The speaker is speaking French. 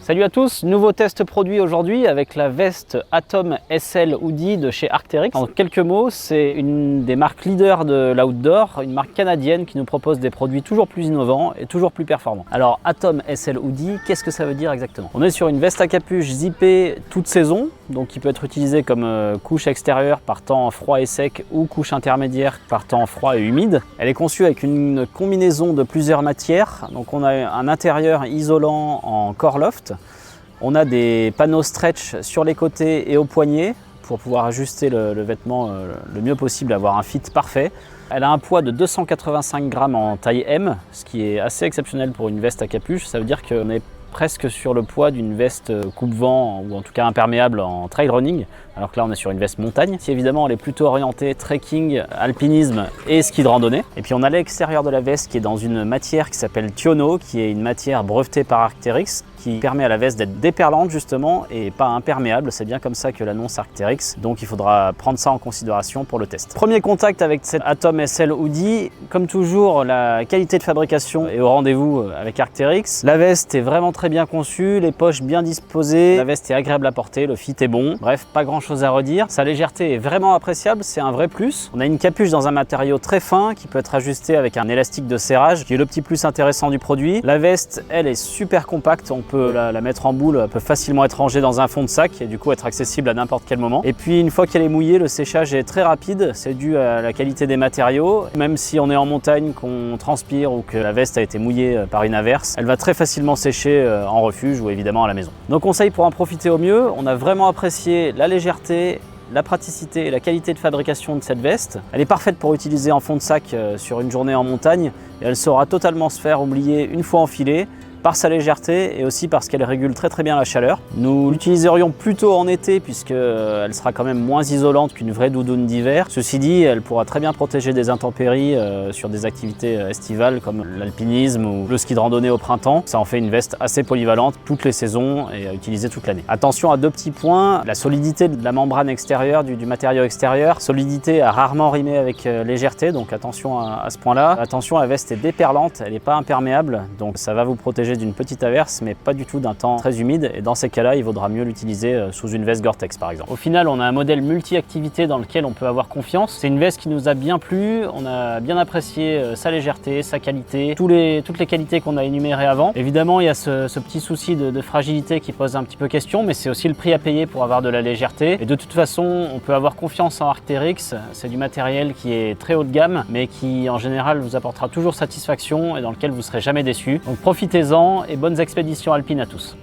Salut à tous, nouveau test produit aujourd'hui avec la veste Atom SL Hoodie de chez Arc'teryx. En quelques mots, c'est une des marques leaders de l'outdoor, une marque canadienne qui nous propose des produits toujours plus innovants et toujours plus performants. Alors Atom SL Hoodie, qu'est-ce que ça veut dire exactement? On est sur une veste à capuche zippée toute saison, donc qui peut être utilisée comme couche extérieure par temps froid et sec ou couche intermédiaire par temps froid et humide. Elle est conçue avec une combinaison de plusieurs matières, donc on a un intérieur isolant en Core-Loft. On a des panneaux stretch sur les côtés et au poignet pour pouvoir ajuster le vêtement le mieux possible, avoir un fit parfait. Elle a un poids de 285 grammes en taille M, ce qui est assez exceptionnel pour une veste à capuche. Ça veut dire qu'on est presque sur le poids d'une veste coupe-vent ou en tout cas imperméable en trail running, alors que là on est sur une veste montagne. Si évidemment elle est plutôt orientée trekking, alpinisme et ski de randonnée. Et puis on a l'extérieur de la veste qui est dans une matière qui s'appelle Thiono, qui est une matière brevetée par Arc'teryx, qui permet à la veste d'être déperlante justement et pas imperméable. C'est bien comme ça que l'annonce Arc'teryx, donc il faudra prendre ça en considération pour le test. Premier contact avec cette Atom SL Hoodie, comme toujours la qualité de fabrication est au rendez-vous avec Arc'teryx. La veste est vraiment très bien conçue, les poches bien disposées, la veste est agréable à porter, le fit est bon, bref pas grand chose à redire. Sa légèreté est vraiment appréciable, c'est un vrai plus. On a une capuche dans un matériau très fin qui peut être ajusté avec un élastique de serrage qui est le petit plus intéressant du produit. La veste elle est super compacte, on peut la mettre en boule, elle peut facilement être rangée dans un fond de sac et du coup être accessible à n'importe quel moment. Et puis une fois qu'elle est mouillée, le séchage est très rapide, c'est dû à la qualité des matériaux. Même si on est en montagne, qu'on transpire ou que la veste a été mouillée par une averse, elle va très facilement sécher en refuge ou évidemment à la maison. Nos conseils pour en profiter au mieux, on a vraiment apprécié la légèreté, la praticité et la qualité de fabrication de cette veste. Elle est parfaite pour utiliser en fond de sac sur une journée en montagne et elle saura totalement se faire oublier une fois enfilée, par sa légèreté et aussi parce qu'elle régule très bien la chaleur. Nous l'utiliserions plutôt en été puisqu'elle sera quand même moins isolante qu'une vraie doudoune d'hiver. Ceci dit, elle pourra très bien protéger des intempéries sur des activités estivales comme l'alpinisme ou le ski de randonnée au printemps. Ça en fait une veste assez polyvalente toutes les saisons et à utiliser toute l'année. Attention à deux petits points, la solidité de la membrane extérieure, du matériau extérieur. Solidité a rarement rimé avec légèreté, donc attention à ce point-là. Attention, la veste est déperlante, elle n'est pas imperméable, donc ça va vous protéger d'une petite averse mais pas du tout d'un temps très humide et dans ces cas-là il vaudra mieux l'utiliser sous une veste Gore-Tex par exemple. Au final on a un modèle multi-activité dans lequel on peut avoir confiance. C'est une veste qui nous a bien plu, on a bien apprécié sa légèreté, sa qualité, toutes les qualités qu'on a énumérées avant. Évidemment il y a ce petit souci de fragilité qui pose un petit peu question, mais c'est aussi le prix à payer pour avoir de la légèreté et de toute façon on peut avoir confiance en Arc'teryx. C'est du matériel qui est très haut de gamme mais qui en général vous apportera toujours satisfaction et dans lequel vous ne serez jamais déçu. Donc profitez-en et bonnes expéditions alpines à tous.